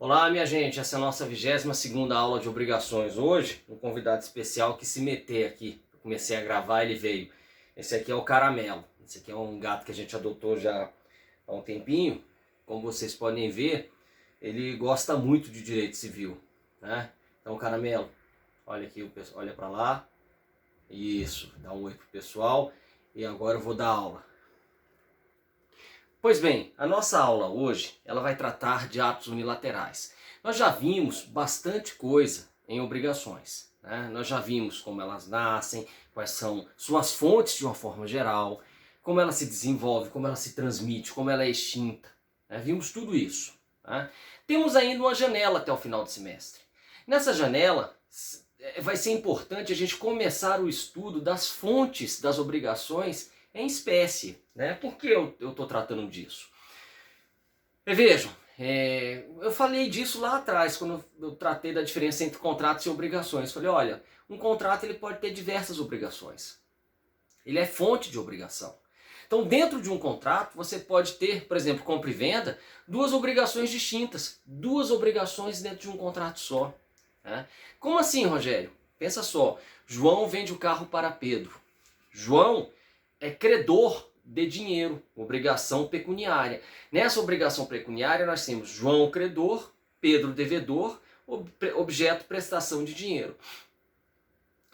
Olá, minha gente, essa é a nossa 22ª aula de obrigações. Hoje, um convidado especial que se meter aqui. Eu comecei a gravar, ele veio. Esse aqui é o Caramelo. Esse aqui é um gato que a gente adotou já há um tempinho. Como vocês podem ver, ele gosta muito de direito civil, né? Então, Caramelo, olha aqui, olha para lá. Isso, dá um oi pro pessoal. E agora eu vou dar aula. Pois bem, a nossa aula hoje ela vai tratar de atos unilaterais. Nós já vimos bastante coisa em obrigações, né? Nós já vimos como elas nascem, quais são suas fontes de uma forma geral, como ela se desenvolve, como ela se transmite, como ela é extinta, né? Vimos tudo isso, né? Temos ainda uma janela até o final do semestre. Nessa janela vai ser importante a gente começar o estudo das fontes das obrigações em espécie, né? Por que eu estou tratando disso? Vejam, eu falei disso lá atrás, quando eu tratei da diferença entre contratos e obrigações. Falei, olha, um contrato ele pode ter diversas obrigações. Ele é fonte de obrigação. Então, dentro de um contrato, você pode ter, por exemplo, compra e venda, duas obrigações distintas, duas obrigações dentro de um contrato só, né? Como assim, Rogério? Pensa só, João vende o carro para Pedro. João é credor de dinheiro, obrigação pecuniária. Nessa obrigação pecuniária nós temos João credor, Pedro devedor, objeto prestação de dinheiro.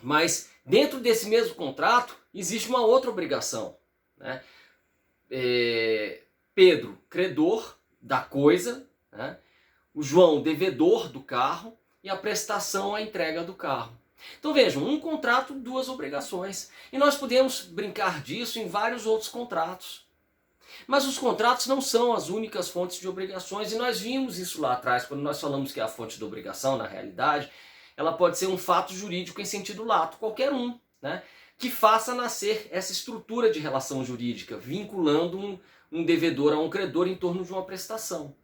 Mas dentro desse mesmo contrato existe uma outra obrigação, né? Pedro credor da coisa, né? O João devedor do carro e a prestação, a entrega do carro. Então vejam, um contrato, duas obrigações. E nós podemos brincar disso em vários outros contratos. Mas os contratos não são as únicas fontes de obrigações, e nós vimos isso lá atrás, quando nós falamos que a fonte da obrigação, na realidade, ela pode ser um fato jurídico em sentido lato, qualquer um, né? Que faça nascer essa estrutura de relação jurídica, vinculando um devedor a um credor em torno de uma prestação.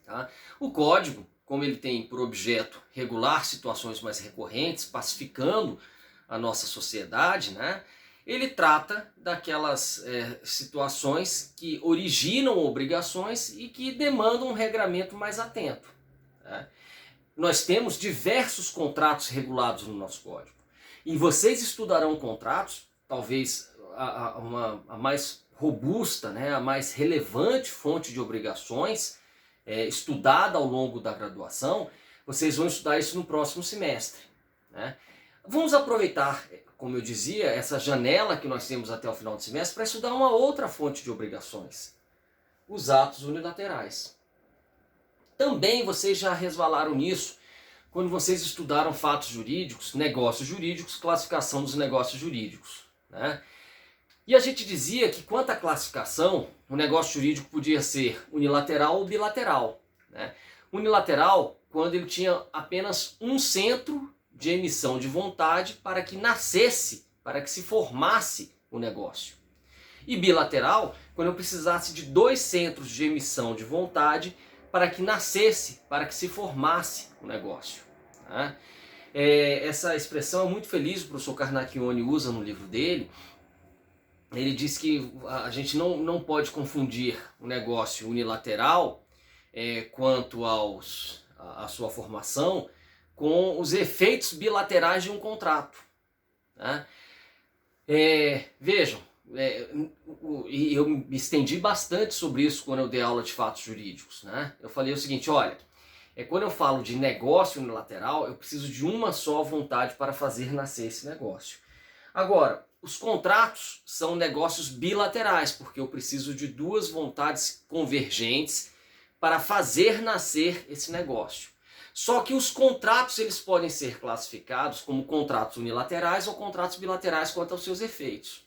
Tá? O código, como ele tem por objeto regular situações mais recorrentes, pacificando a nossa sociedade, né? Ele trata daquelas situações que originam obrigações e que demandam um regramento mais atento, né? Nós temos diversos contratos regulados no nosso código. E vocês estudarão contratos, talvez a mais robusta, né? A mais relevante fonte de obrigações estudada ao longo da graduação, vocês vão estudar isso no próximo semestre, né? Vamos aproveitar, como eu dizia, essa janela que nós temos até o final do semestre para estudar uma outra fonte de obrigações, os atos unilaterais. Também vocês já resvalaram nisso quando vocês estudaram fatos jurídicos, negócios jurídicos, classificação dos negócios jurídicos, né? E a gente dizia que quanto à classificação, o negócio jurídico podia ser unilateral ou bilateral, né? Unilateral, quando ele tinha apenas um centro de emissão de vontade para que nascesse, para que se formasse o negócio. E bilateral, quando eu precisasse de dois centros de emissão de vontade para que nascesse, para que se formasse o negócio, né? Essa expressão é muito feliz, o professor Carnacchione usa no livro dele. Ele diz que a gente não pode confundir o negócio unilateral quanto à sua formação com os efeitos bilaterais de um contrato, né? Vejam, e eu me estendi bastante sobre isso quando eu dei aula de fatos jurídicos, né? Eu falei o seguinte, olha, quando eu falo de negócio unilateral, eu preciso de uma só vontade para fazer nascer esse negócio. Agora, os contratos são negócios bilaterais, porque eu preciso de duas vontades convergentes para fazer nascer esse negócio. Só que os contratos eles podem ser classificados como contratos unilaterais ou contratos bilaterais quanto aos seus efeitos,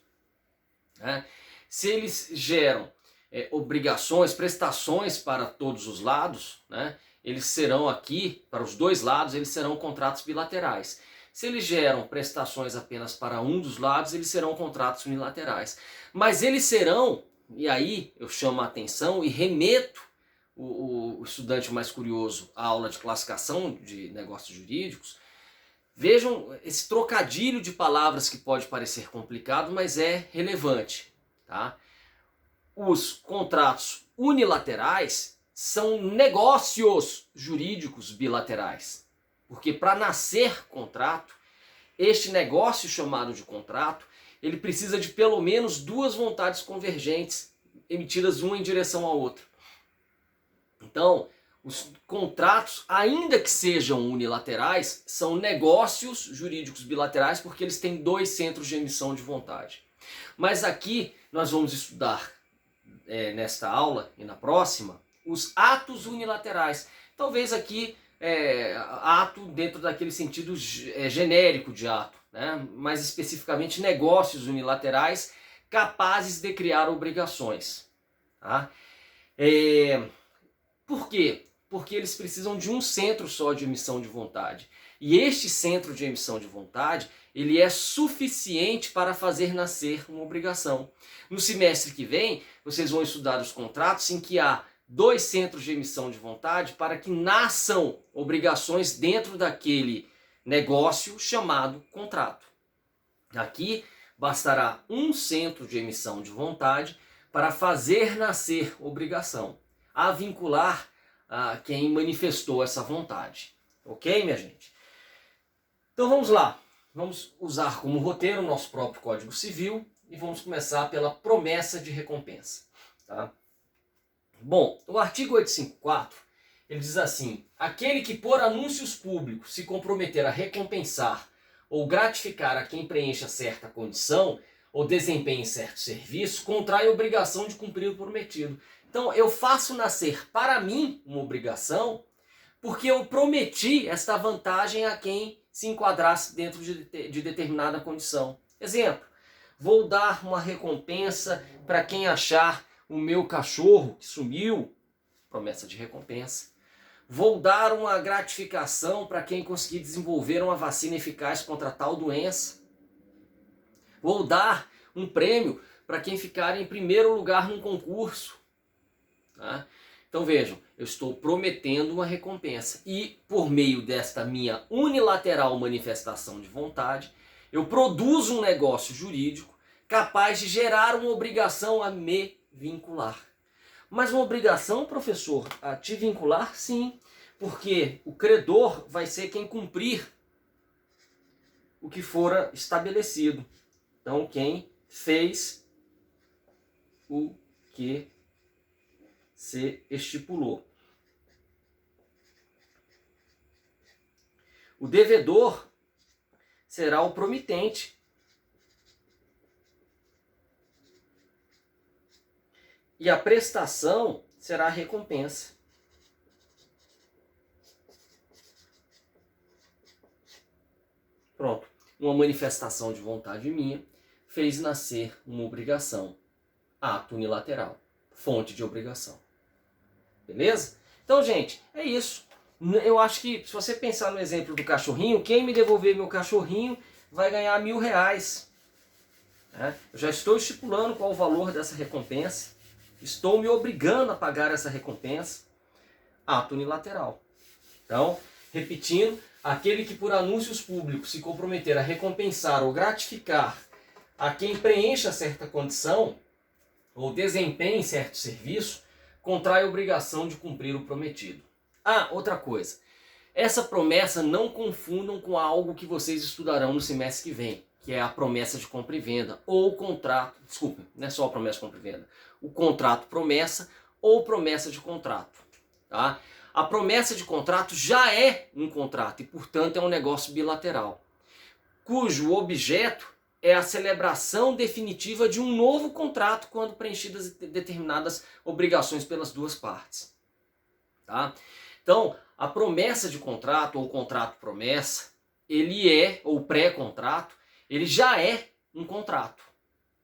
né? Se eles geram obrigações, prestações para todos os lados, né, eles serão aqui, para os dois lados, eles serão contratos bilaterais. Se eles geram prestações apenas para um dos lados, eles serão contratos unilaterais. Mas eles serão, e aí eu chamo a atenção e remeto o estudante mais curioso à aula de classificação de negócios jurídicos. Vejam esse trocadilho de palavras que pode parecer complicado, mas é relevante, tá? Os contratos unilaterais, são negócios jurídicos bilaterais. Porque para nascer contrato, este negócio chamado de contrato, ele precisa de pelo menos duas vontades convergentes, emitidas uma em direção à outra. Então, os contratos, ainda que sejam unilaterais, são negócios jurídicos bilaterais porque eles têm dois centros de emissão de vontade. Mas aqui nós vamos estudar, nesta aula e na próxima, os atos unilaterais. Talvez aqui ato dentro daquele sentido genérico de ato, né? Mais especificamente negócios unilaterais capazes de criar obrigações. Tá? Por quê? Porque eles precisam de um centro só de emissão de vontade. E este centro de emissão de vontade, ele é suficiente para fazer nascer uma obrigação. No semestre que vem, vocês vão estudar os contratos em que há dois centros de emissão de vontade para que nasçam obrigações dentro daquele negócio chamado contrato. Aqui bastará um centro de emissão de vontade para fazer nascer obrigação, a vincular a quem manifestou essa vontade. Ok, minha gente? Então vamos lá. Vamos usar como roteiro o nosso próprio Código Civil e vamos começar pela promessa de recompensa. Tá? Bom, o artigo 854, ele diz assim: aquele que por anúncios públicos se comprometer a recompensar ou gratificar a quem preencha certa condição ou desempenhe certo serviço, contrai a obrigação de cumprir o prometido. Então eu faço nascer para mim uma obrigação porque eu prometi esta vantagem a quem se enquadrasse dentro de determinada condição. Exemplo, vou dar uma recompensa para quem achar o meu cachorro que sumiu, promessa de recompensa. Vou dar uma gratificação para quem conseguir desenvolver uma vacina eficaz contra tal doença. Vou dar um prêmio para quem ficar em primeiro lugar num concurso. Tá? Então vejam, eu estou prometendo uma recompensa e por meio desta minha unilateral manifestação de vontade, eu produzo um negócio jurídico capaz de gerar uma obrigação a me vincular. Mas uma obrigação, professor, a te vincular? Sim, porque o credor vai ser quem cumprir o que fora estabelecido. Então, quem fez o que se estipulou. O devedor será o promitente. E a prestação será a recompensa. Pronto. Uma manifestação de vontade minha fez nascer uma obrigação. Ato unilateral. Fonte de obrigação. Beleza? Então, gente, é isso. Eu acho que, se você pensar no exemplo do cachorrinho, quem me devolver meu cachorrinho vai ganhar R$1.000. Eu já estou estipulando qual o valor dessa recompensa. Estou me obrigando a pagar essa recompensa. Ato unilateral. Então, repetindo, aquele que por anúncios públicos se comprometer a recompensar ou gratificar a quem preencha certa condição ou desempenhe certo serviço, contrai a obrigação de cumprir o prometido. Ah, outra coisa. Essa promessa não confundam com algo que vocês estudarão no semestre que vem, que é a promessa de compra e venda, ou o contrato, desculpe, não é só a promessa de compra e venda, o contrato promessa ou promessa de contrato. Tá? A promessa de contrato já é um contrato e, portanto, é um negócio bilateral, cujo objeto é a celebração definitiva de um novo contrato quando preenchidas determinadas obrigações pelas duas partes. Tá? Então, a promessa de contrato ou contrato promessa, ele é, ou pré-contrato, ele já é um contrato.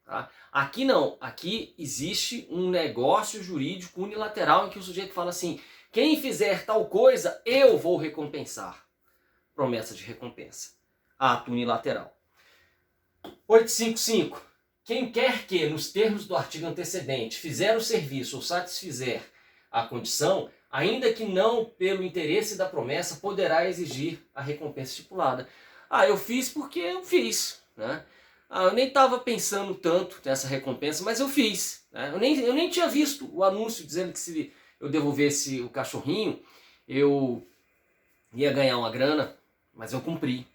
Tá? Aqui não, aqui existe um negócio jurídico unilateral em que o sujeito fala assim: quem fizer tal coisa, eu vou recompensar. Promessa de recompensa. Ato unilateral. 855. Quem quer que, nos termos do artigo antecedente, fizer o serviço ou satisfizer a condição, ainda que não pelo interesse da promessa, poderá exigir a recompensa estipulada. Ah, eu fiz porque eu fiz, né? Ah, eu nem estava pensando tanto nessa recompensa, mas eu fiz, né? Eu nem tinha visto o anúncio dizendo eu devolvesse o cachorrinho, eu ia ganhar uma grana, mas eu cumpri.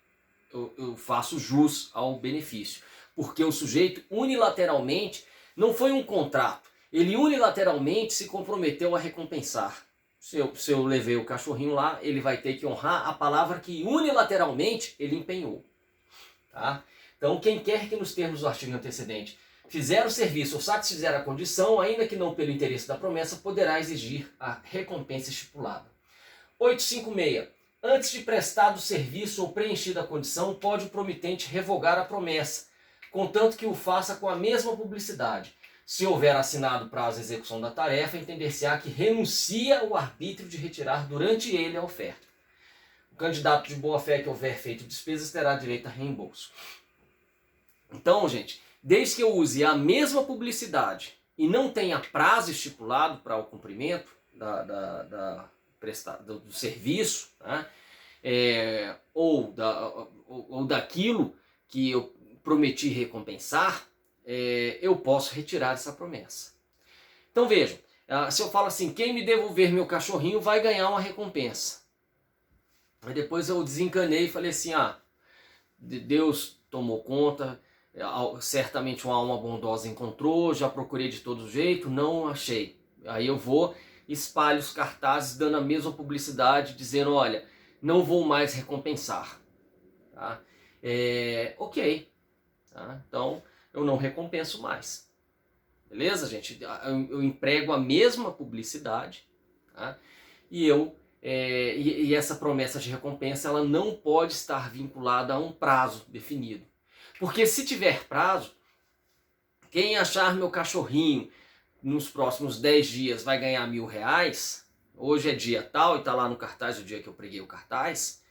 Eu faço jus ao benefício. Porque o sujeito unilateralmente, não foi um contrato, ele unilateralmente se comprometeu a recompensar. Se eu levei o cachorrinho lá, ele vai ter que honrar a palavra que unilateralmente ele empenhou. Tá? Então, quem quer que nos termos do artigo antecedente fizer o serviço ou satisfizer a condição, ainda que não pelo interesse da promessa, poderá exigir a recompensa estipulada. 856. Antes de prestado o serviço ou preenchida a condição, pode o promitente revogar a promessa, contanto que o faça com a mesma publicidade. Se houver assinado prazo de execução da tarefa, entender-se-á que renuncia o arbítrio de retirar durante ele a oferta. O candidato de boa-fé que houver feito despesas terá direito a reembolso. Então, gente, desde que eu use a mesma publicidade e não tenha prazo estipulado para o cumprimento do serviço, né, ou daquilo que eu prometi recompensar, eu posso retirar essa promessa. Então vejam, se eu falo assim, quem me devolver meu cachorrinho vai ganhar uma recompensa. Aí depois eu desencanei e falei assim, Deus tomou conta, certamente uma alma bondosa encontrou, já procurei de todo jeito, não achei. Aí eu vou, espalho os cartazes dando a mesma publicidade, dizendo, olha, não vou mais recompensar. Tá? Ok. Tá? Então, eu não recompenso mais. Beleza, gente? Eu emprego a mesma publicidade, tá? E essa promessa de recompensa ela não pode estar vinculada a um prazo definido. Porque se tiver prazo, quem achar meu cachorrinho nos próximos 10 dias vai ganhar R$1.000, hoje é dia tal e está lá no cartaz o dia que eu preguei o cartaz,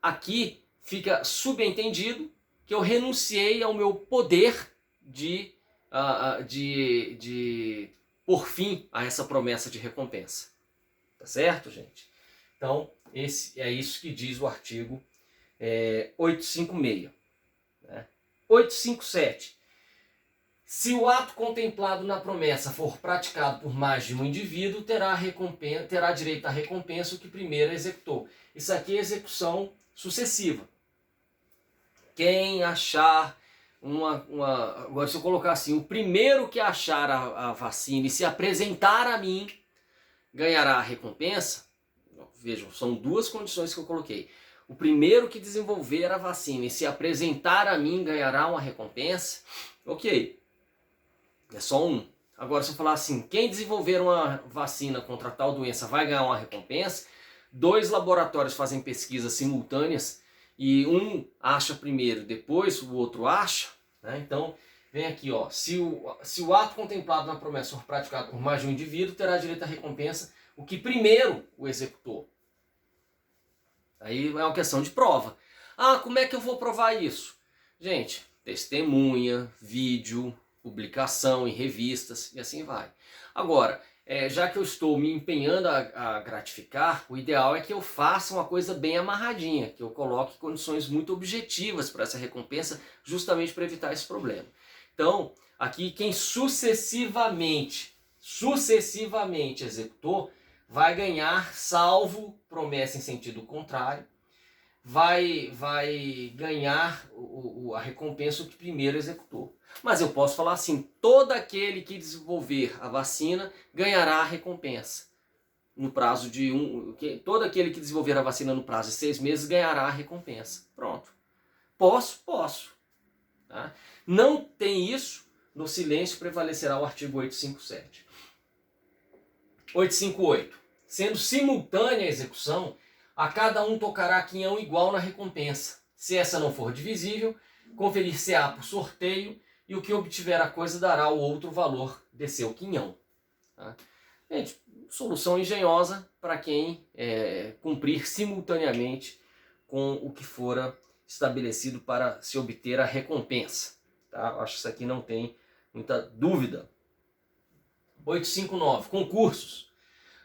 aqui fica subentendido que eu renunciei ao meu poder de pôr fim a essa promessa de recompensa. Tá certo, gente? Então, é isso que diz o artigo 856. Né? 857. Se o ato contemplado na promessa for praticado por mais de um indivíduo, terá direito à recompensa o que primeiro executou. Isso aqui é execução sucessiva. Quem achar agora, se eu colocar assim, o primeiro que achar a vacina e se apresentar a mim, ganhará a recompensa. Vejam, são duas condições que eu coloquei. O primeiro que desenvolver a vacina e se apresentar a mim, ganhará uma recompensa. Ok, é só um. Agora, se eu falar assim, quem desenvolver uma vacina contra tal doença vai ganhar uma recompensa, 2 laboratórios fazem pesquisas simultâneas, e um acha primeiro, depois o outro acha, né? Então, vem aqui, ó, se o ato contemplado na promessa for praticado por mais de um indivíduo, terá direito à recompensa o que primeiro o executou. Aí é uma questão de prova. Como é que eu vou provar isso? Gente, testemunha, vídeo, publicação em revistas e assim vai. Agora, já que eu estou me empenhando a gratificar, o ideal é que eu faça uma coisa bem amarradinha, que eu coloque condições muito objetivas para essa recompensa, justamente para evitar esse problema. Então, aqui quem sucessivamente executou, vai ganhar, salvo promessa em sentido contrário, vai ganhar a recompensa o que primeiro executou. Mas eu posso falar assim, todo aquele que desenvolver a vacina ganhará a recompensa. No prazo de todo aquele que desenvolver a vacina no prazo de 6 meses ganhará a recompensa. Pronto. Posso. Tá? Não tem isso, no silêncio prevalecerá o artigo 857. 858. Sendo simultânea a execução, a cada um tocará quinhão igual na recompensa. Se essa não for divisível, conferir-se-á por sorteio e o que obtiver a coisa dará o outro valor de seu quinhão. Tá? Gente, solução engenhosa para quem cumprir simultaneamente com o que fora estabelecido para se obter a recompensa. Tá? Acho que isso aqui não tem muita dúvida. 859. Concursos.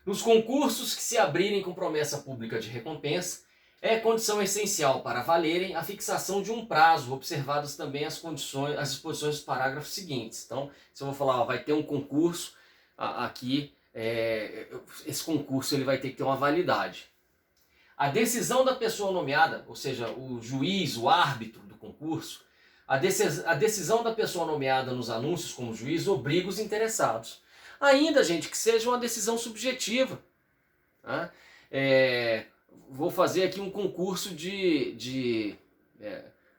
Nos concursos que se abrirem com promessa pública de recompensa, é condição essencial para valerem a fixação de um prazo, observadas também as disposições dos parágrafos seguintes. Então, se eu vou falar, vai ter um concurso aqui esse concurso ele vai ter que ter uma validade. A decisão da pessoa nomeada, ou seja, o juiz, o árbitro do concurso, a decisão da pessoa nomeada nos anúncios como juiz obriga os interessados. Ainda, gente, que seja uma decisão subjetiva. Tá? Vou fazer aqui um concurso de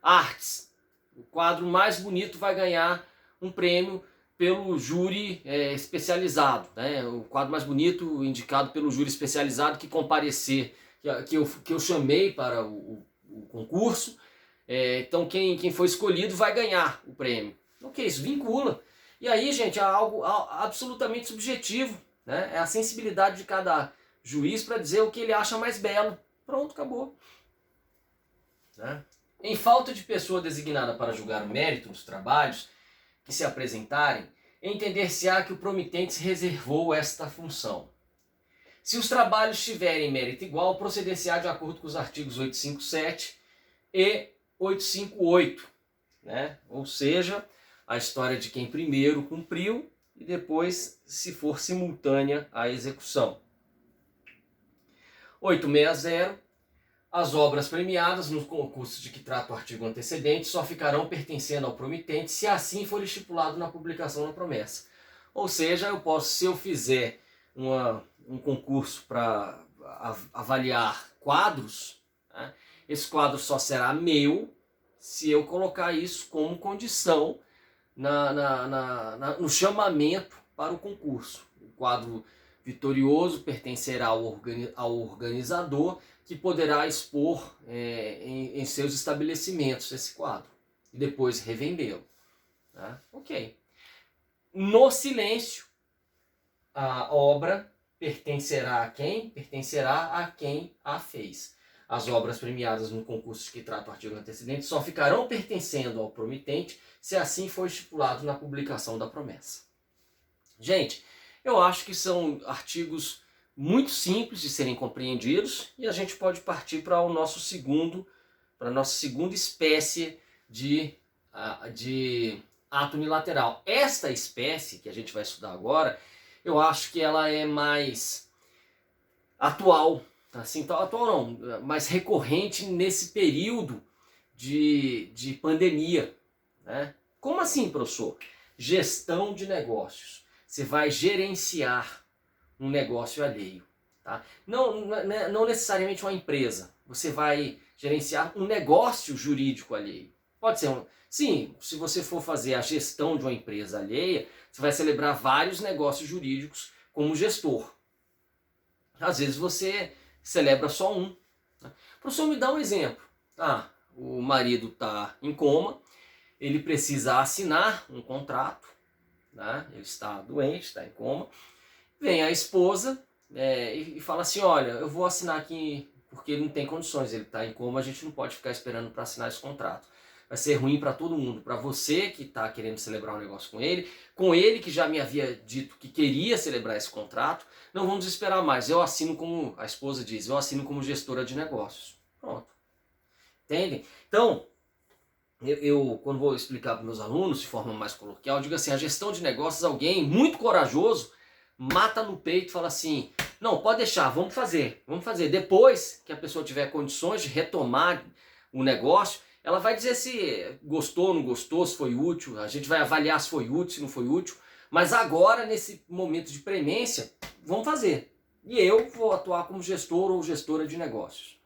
artes. O quadro mais bonito vai ganhar um prêmio pelo júri especializado. Né? O quadro mais bonito indicado pelo júri especializado que comparecer, que eu chamei para o concurso. Então quem foi escolhido vai ganhar o prêmio. Ok, isso vincula. E aí, gente, é algo absolutamente subjetivo. Né? É a sensibilidade de cada juiz para dizer o que ele acha mais belo. Pronto, acabou. Né? Em falta de pessoa designada para julgar o mérito dos trabalhos que se apresentarem, entender-se-á que o promitente se reservou esta função. Se os trabalhos tiverem mérito igual, proceder-se-á de acordo com os artigos 857 e 858. Né? Ou seja, a história de quem primeiro cumpriu e depois, se for simultânea, a execução. 860. As obras premiadas nos concursos de que trata o artigo antecedente só ficarão pertencendo ao promitente se assim for estipulado na publicação da promessa. Ou seja, se eu fizer um concurso para avaliar quadros, né, esse quadro só será meu se eu colocar isso como condição no chamamento para o concurso. O quadro vitorioso pertencerá ao organizador, que poderá expor em seus estabelecimentos esse quadro e depois revendê-lo. Tá? Ok. No silêncio, a obra pertencerá a quem? Pertencerá a quem a fez. As obras premiadas no concurso que trata o artigo antecedente só ficarão pertencendo ao promitente se assim for estipulado na publicação da promessa. Gente, eu acho que são artigos muito simples de serem compreendidos e a gente pode partir para a nossa segunda espécie de ato unilateral. Esta espécie que a gente vai estudar agora, eu acho que ela é mais atual, assim, atual não, mais recorrente nesse período de pandemia. Né? Como assim, professor? Gestão de negócios. Você vai gerenciar um negócio alheio. Tá? Não necessariamente uma empresa. Você vai gerenciar um negócio jurídico alheio. Pode ser sim, se você for fazer a gestão de uma empresa alheia, você vai celebrar vários negócios jurídicos como gestor. Às vezes você celebra só um. Tá? Professor, me dá um exemplo. O marido está em coma, ele precisa assinar um contrato, né? Ele está doente, está em coma. Vem a esposa e fala assim, olha, eu vou assinar aqui porque ele não tem condições, ele está em coma, a gente não pode ficar esperando para assinar esse contrato. Vai ser ruim para todo mundo, para você que está querendo celebrar um negócio com ele que já me havia dito que queria celebrar esse contrato, não vamos esperar mais, eu assino como, a esposa diz, eu assino como gestora de negócios. Pronto. Entendem? Então, eu quando vou explicar para meus alunos de forma mais coloquial, eu digo assim, a gestão de negócios, alguém muito corajoso, mata no peito e fala assim, não, pode deixar, vamos fazer. Depois que a pessoa tiver condições de retomar o negócio, ela vai dizer se gostou, não gostou, se foi útil, a gente vai avaliar se foi útil, se não foi útil, mas agora, nesse momento de premência, vamos fazer. E eu vou atuar como gestor ou gestora de negócios.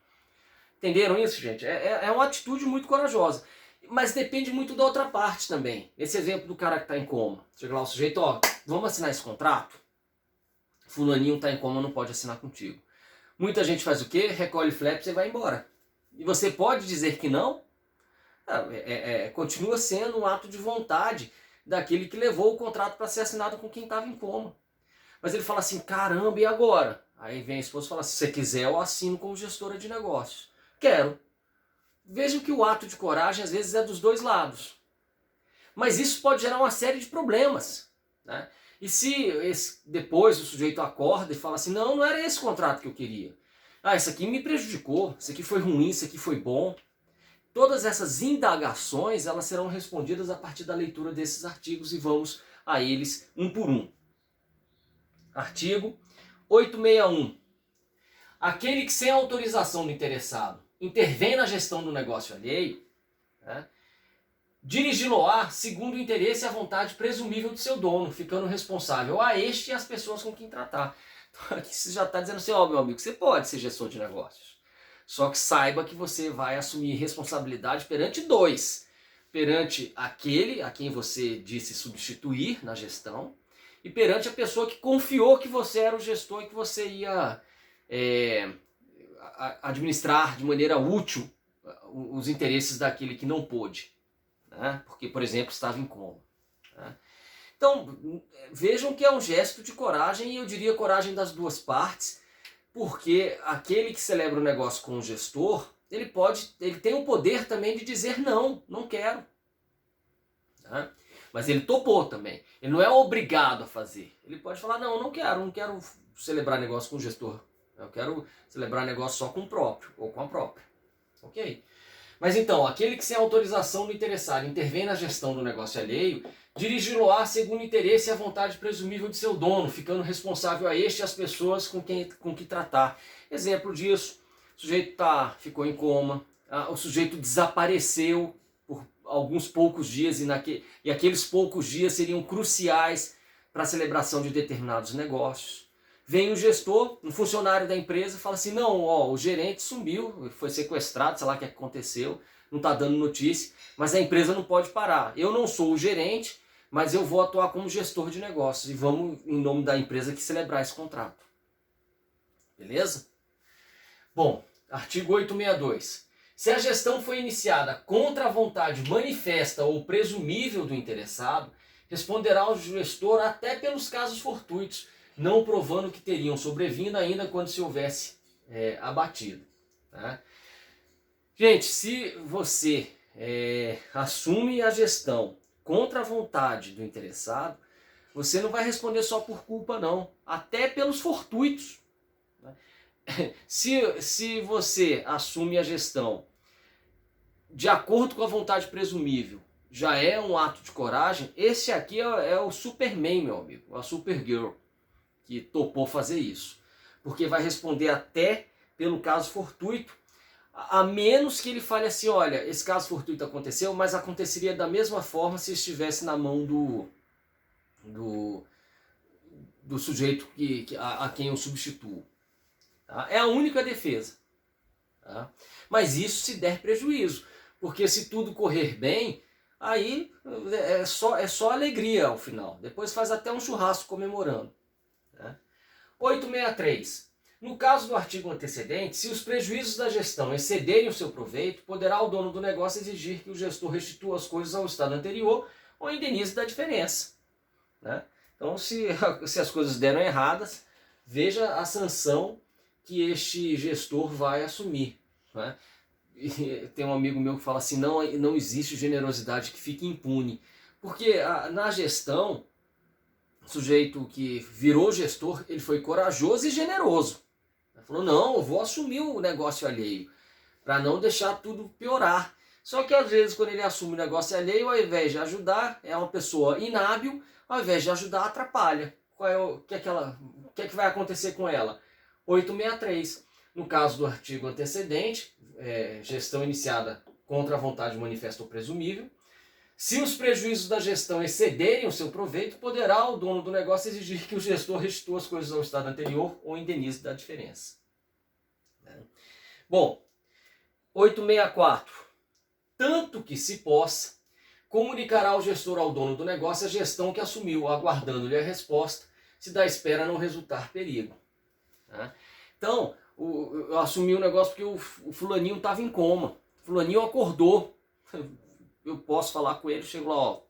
Entenderam isso, gente? É uma atitude muito corajosa. Mas depende muito da outra parte também. Esse exemplo do cara que está em coma. Chega lá o sujeito, ó, vamos assinar esse contrato? Fulaninho está em coma, não pode assinar contigo. Muita gente faz o quê? Recolhe flaps e vai embora. E você pode dizer que não? Continua sendo um ato de vontade daquele que levou o contrato para ser assinado com quem estava em coma. Mas ele fala assim, caramba, e agora? Aí vem a esposa e fala, se você quiser eu assino como gestora de negócios. Quero. Vejam que o ato de coragem às vezes é dos dois lados. Mas isso pode gerar uma série de problemas. Né? E se depois o sujeito acorda e fala assim, não era esse contrato que eu queria. Isso aqui me prejudicou, isso aqui foi ruim, isso aqui foi bom. Todas essas indagações elas serão respondidas a partir da leitura desses artigos e vamos a eles um por um. Artigo 861. Aquele que sem autorização do interessado intervém na gestão do negócio alheio, né, dirigi-lo-á segundo o interesse e a vontade presumível do seu dono, ficando responsável a este e as pessoas com quem tratar. Então aqui você já está dizendo assim, ó, meu amigo, você pode ser gestor de negócios. Só que saiba que você vai assumir responsabilidade perante dois. Perante aquele a quem você disse substituir na gestão e perante a pessoa que confiou que você era o gestor e que você ia administrar de maneira útil os interesses daquele que não pôde, né? Porque, por exemplo, estava em coma. Né? Então, vejam que é um gesto de coragem, e eu diria coragem das duas partes, porque aquele que celebra o negócio com o gestor, ele tem o poder também de dizer não, não quero. Né? Mas ele topou também. Ele não é obrigado a fazer. Ele pode falar, não, não quero celebrar negócio com o gestor. Eu quero celebrar negócio só com o próprio, ou com a própria. Ok? Mas então, aquele que sem autorização do interessado intervém na gestão do negócio alheio, dirigi-lo-á segundo o interesse e a vontade presumível de seu dono, ficando responsável a este e as pessoas com que tratar. Exemplo disso, o sujeito ficou em coma, o sujeito desapareceu por alguns poucos dias e aqueles poucos dias seriam cruciais para a celebração de determinados negócios. Vem o gestor, um funcionário da empresa, fala assim, não, ó, o gerente sumiu, foi sequestrado, sei lá o que aconteceu, não está dando notícia, mas a empresa não pode parar. Eu não sou o gerente, mas eu vou atuar como gestor de negócios e vamos, em nome da empresa, aqui celebrar esse contrato. Beleza? Bom, artigo 862. Se a gestão foi iniciada contra a vontade manifesta ou presumível do interessado, responderá o gestor até pelos casos fortuitos, não provando que teriam sobrevindo ainda quando se houvesse abatido. Tá? Gente, se você assume a gestão contra a vontade do interessado, você não vai responder só por culpa não, até pelos fortuitos. Né? Se você assume a gestão de acordo com a vontade presumível, já é um ato de coragem, esse aqui é o Superman, meu amigo, a Supergirl, que topou fazer isso. Porque vai responder até pelo caso fortuito, a menos que ele fale assim, olha, esse caso fortuito aconteceu, mas aconteceria da mesma forma se estivesse na mão do sujeito a quem eu substituo. Tá? É a única defesa. Tá? Mas isso se der prejuízo, porque se tudo correr bem, aí é só alegria ao final. Depois faz até um churrasco comemorando. 863. No caso do artigo antecedente, se os prejuízos da gestão excederem o seu proveito, poderá o dono do negócio exigir que o gestor restitua as coisas ao estado anterior ou indenize da diferença. Né? Então, se as coisas deram erradas, veja a sanção que este gestor vai assumir. Né? E tem um amigo meu que fala assim, não existe generosidade que fique impune. Porque na gestão, o sujeito que virou gestor, ele foi corajoso e generoso. Ele falou, não, eu vou assumir o negócio alheio, para não deixar tudo piorar. Só que às vezes quando ele assume o negócio alheio, ao invés de ajudar, é uma pessoa inábil, ao invés de ajudar, atrapalha. O que é que vai acontecer com ela? 863. No caso do artigo antecedente, gestão iniciada contra a vontade manifesta ou presumível, se os prejuízos da gestão excederem o seu proveito, poderá o dono do negócio exigir que o gestor restitua as coisas ao estado anterior ou indenize da diferença. Bom, 864. Tanto que se possa, comunicará o gestor ao dono do negócio a gestão que assumiu, aguardando-lhe a resposta, se da espera não resultar perigo. Então, eu assumi o negócio porque o fulaninho estava em coma. O fulaninho acordou. Eu posso falar com ele, chego lá, ó,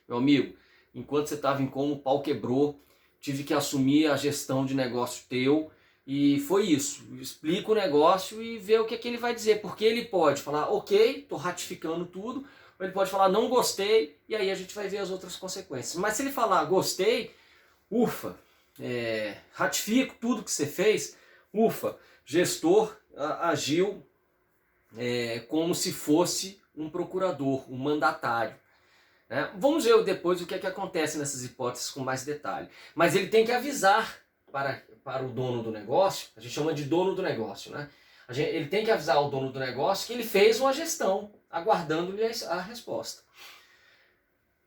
meu amigo, enquanto você estava em coma, o pau quebrou, tive que assumir a gestão de negócio teu, e foi isso. Explica o negócio e vê o que ele vai dizer, porque ele pode falar, ok, estou ratificando tudo, ou ele pode falar, não gostei, e aí a gente vai ver as outras consequências. Mas se ele falar, gostei, ufa, ratifico tudo que você fez, ufa, gestor agiu como se fosse um procurador, um mandatário. Vamos ver depois o que acontece nessas hipóteses com mais detalhe. Mas ele tem que avisar para o dono do negócio, a gente chama de dono do negócio, né? Ele tem que avisar o dono do negócio que ele fez uma gestão, aguardando-lhe a resposta.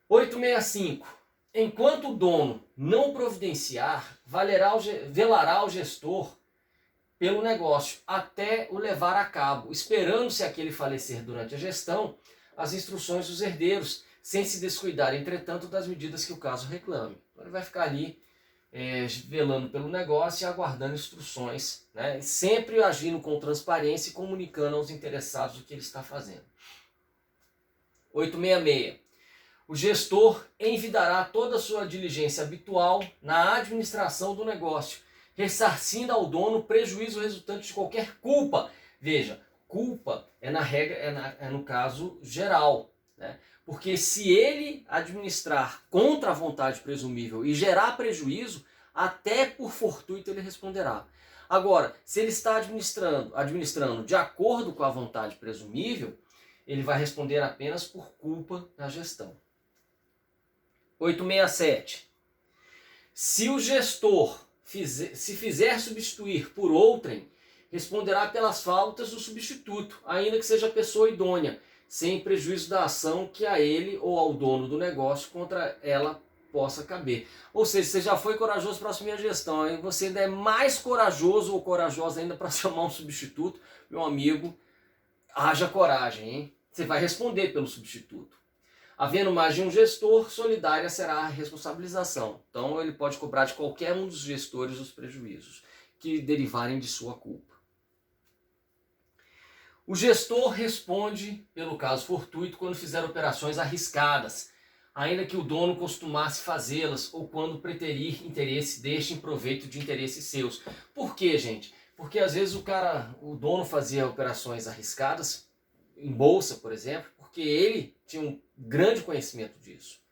865. Enquanto o dono não providenciar, velará o gestor pelo negócio até o levar a cabo, esperando-se aquele falecer durante a gestão, as instruções dos herdeiros, sem se descuidar, entretanto, das medidas que o caso reclame. Então ele vai ficar ali velando pelo negócio e aguardando instruções, né? Sempre agindo com transparência e comunicando aos interessados o que ele está fazendo. 866. O gestor envidará toda a sua diligência habitual na administração do negócio, ressarcindo ao dono prejuízo resultante de qualquer culpa. Veja, culpa é na regra, é no caso geral, né? Porque se ele administrar contra a vontade presumível e gerar prejuízo, até por fortuito ele responderá. Agora, se ele está administrando de acordo com a vontade presumível, ele vai responder apenas por culpa na gestão. 867. Se o gestor se fizer substituir por outrem, responderá pelas faltas do substituto, ainda que seja pessoa idônea, sem prejuízo da ação que a ele ou ao dono do negócio contra ela possa caber. Ou seja, você já foi corajoso para assumir a gestão, aí você ainda é mais corajoso ou corajosa ainda para chamar um substituto, meu amigo, haja coragem, hein? Você vai responder pelo substituto. Havendo mais de um gestor, solidária será a responsabilização. Então ele pode cobrar de qualquer um dos gestores os prejuízos que derivarem de sua culpa. O gestor responde pelo caso fortuito quando fizer operações arriscadas, ainda que o dono costumasse fazê-las ou quando preterir interesse deste em proveito de interesses seus. Por quê, gente? Porque às vezes o dono fazia operações arriscadas, em bolsa, por exemplo, porque ele tinha um grande conhecimento disso.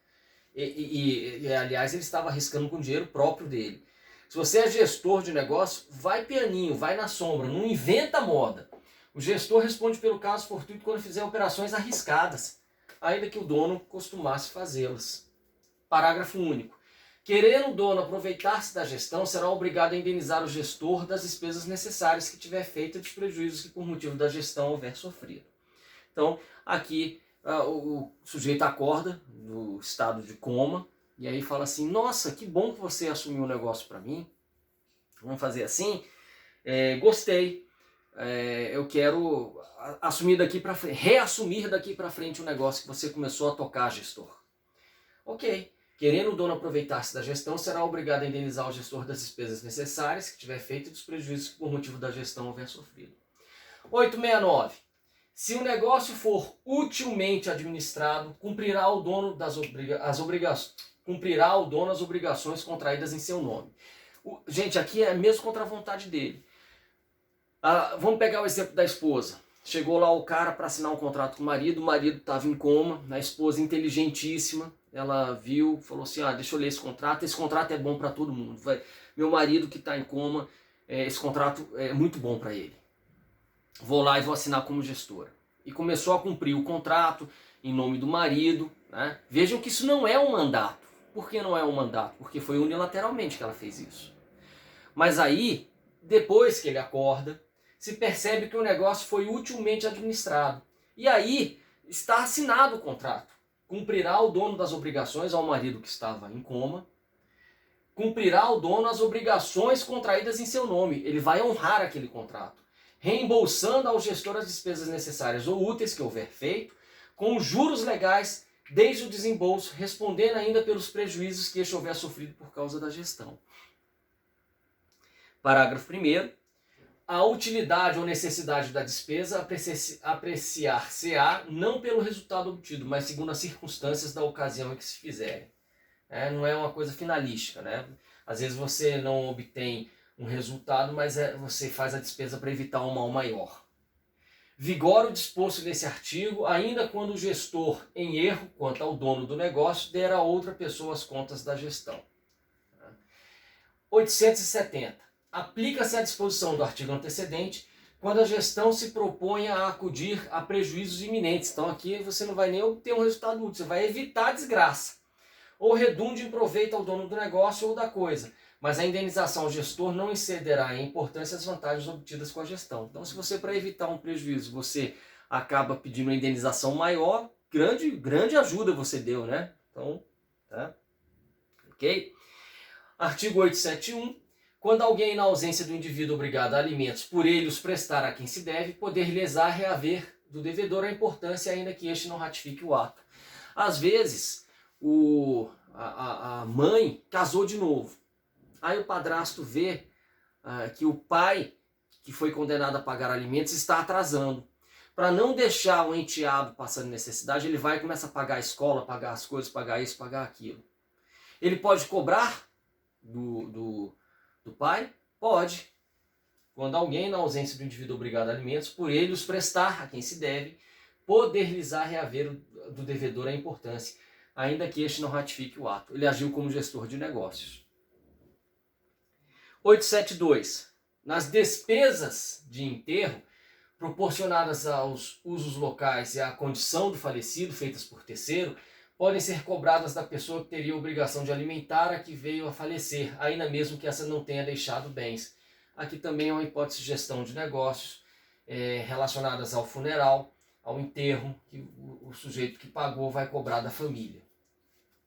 Aliás, ele estava arriscando com o dinheiro próprio dele. Se você é gestor de negócio, vai pianinho, vai na sombra, não inventa moda. O gestor responde pelo caso fortuito quando fizer operações arriscadas, ainda que o dono costumasse fazê-las. Parágrafo único. Querendo o dono aproveitar-se da gestão, será obrigado a indenizar o gestor das despesas necessárias que tiver feito e dos prejuízos que por motivo da gestão houver sofrido. Então, aqui o sujeito acorda no estado de coma e aí fala assim: nossa, que bom que você assumiu um negócio para mim. Vamos fazer assim? Gostei. Eu quero assumir daqui para frente, reassumir daqui para frente o negócio que você começou a tocar, gestor. Ok. Querendo o dono aproveitar-se da gestão, será obrigado a indenizar o gestor das despesas necessárias que tiver feito e dos prejuízos que por motivo da gestão houver sofrido. 869. Se o negócio for utilmente administrado, cumprirá o dono as obrigações contraídas em seu nome. Gente, aqui é mesmo contra a vontade dele. Vamos pegar o exemplo da esposa. Chegou lá o cara para assinar um contrato com o marido estava em coma, a esposa inteligentíssima, ela viu, falou assim: deixa eu ler esse contrato é bom para todo mundo. Meu marido que está em coma, esse contrato é muito bom para ele. Vou lá e vou assinar como gestora. E começou a cumprir o contrato em nome do marido, né? Vejam que isso não é um mandato. Por que não é um mandato? Porque foi unilateralmente que ela fez isso. Mas aí, depois que ele acorda, se percebe que o negócio foi utilmente administrado. E aí está assinado o contrato. Cumprirá o dono das obrigações ao marido que estava em coma. Cumprirá o dono as obrigações contraídas em seu nome. Ele vai honrar aquele contrato, reembolsando ao gestor as despesas necessárias ou úteis que houver feito, com juros legais desde o desembolso, respondendo ainda pelos prejuízos que este houver sofrido por causa da gestão. Parágrafo 1º. A utilidade ou necessidade da despesa apreciar-se-á não pelo resultado obtido, mas segundo as circunstâncias da ocasião em que se fizerem. Não é uma coisa finalística, né? Às vezes você não obtém um resultado, mas você faz a despesa para evitar um mal maior. Vigora o disposto nesse artigo, ainda quando o gestor, em erro quanto ao dono do negócio, der a outra pessoa as contas da gestão. 870. Aplica-se a disposição do artigo antecedente quando a gestão se propõe a acudir a prejuízos iminentes. Então aqui você não vai nem obter um resultado útil, você vai evitar a desgraça. Ou redunde em proveito ao dono do negócio ou da coisa, mas a indenização ao gestor não excederá em importância as vantagens obtidas com a gestão. Então, se você, para evitar um prejuízo, você acaba pedindo uma indenização maior, grande ajuda você deu, né? Então, tá? Ok? Artigo 871. Quando alguém, na ausência do indivíduo obrigado a alimentos, por ele os prestar a quem se deve, poder lesar reaver do devedor a importância, ainda que este não ratifique o ato. Às vezes, a mãe casou de novo. Aí o padrasto vê que o pai, que foi condenado a pagar alimentos, está atrasando. Para não deixar o enteado passando necessidade, ele vai e começa a pagar a escola, pagar as coisas, pagar isso, pagar aquilo. Ele pode cobrar do pai? Pode. Quando alguém, na ausência do indivíduo obrigado a alimentos, por ele os prestar a quem se deve, poder-lhes-á reaver do devedor a importância, ainda que este não ratifique o ato. Ele agiu como gestor de negócios. 872. Nas despesas de enterro, proporcionadas aos usos locais e à condição do falecido, feitas por terceiro, podem ser cobradas da pessoa que teria a obrigação de alimentar a que veio a falecer, ainda mesmo que essa não tenha deixado bens. Aqui também é uma hipótese de gestão de negócios relacionadas ao funeral, ao enterro, que o sujeito que pagou vai cobrar da família.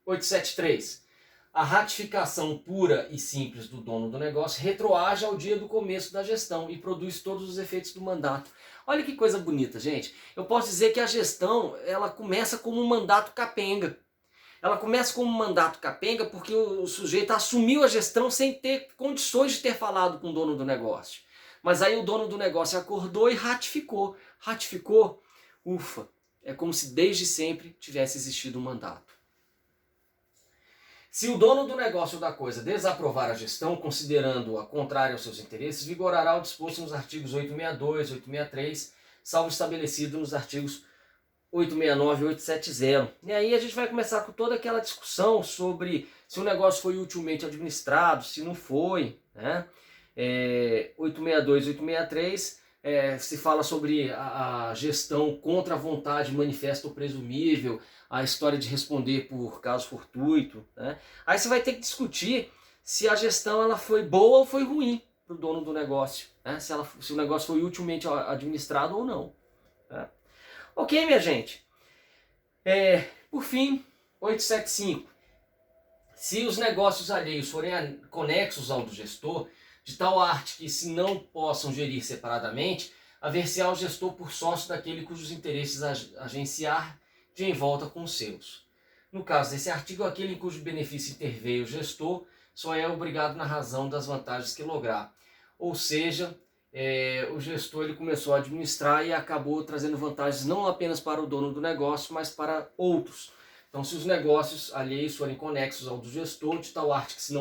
873. A ratificação pura e simples do dono do negócio retroage ao dia do começo da gestão e produz todos os efeitos do mandato. Olha que coisa bonita, gente. Eu posso dizer que a gestão, ela começa como um mandato capenga. Ela começa como um mandato capenga porque o sujeito assumiu a gestão sem ter condições de ter falado com o dono do negócio. Mas aí o dono do negócio acordou e ratificou. Ratificou, ufa, é como se desde sempre tivesse existido um mandato. Se o dono do negócio ou da coisa desaprovar a gestão, considerando-a contrária aos seus interesses, vigorará o disposto nos artigos 862 e 863, salvo estabelecido nos artigos 869 e 870. E aí a gente vai começar com toda aquela discussão sobre se o negócio foi utilmente administrado, se não foi, né? 862 e 863 se fala sobre a gestão contra a vontade manifesta ou presumível, a história de responder por caso fortuito, né? Aí você vai ter que discutir se a gestão ela foi boa ou foi ruim para o dono do negócio, né? Se o negócio foi utilmente administrado ou não, né? Ok, minha gente? Por fim, 875. Se os negócios alheios forem conexos ao do gestor, de tal arte que se não possam gerir separadamente, haver-se-á ao gestor por sócio daquele cujos interesses agenciar de em volta com os seus. No caso desse artigo, aquele em cujo benefício interveio o gestor só é obrigado na razão das vantagens que lograr. Ou seja, o gestor ele começou a administrar e acabou trazendo vantagens não apenas para o dono do negócio, mas para outros. Então, se os negócios alheios forem conexos ao do gestor, de tal arte que se não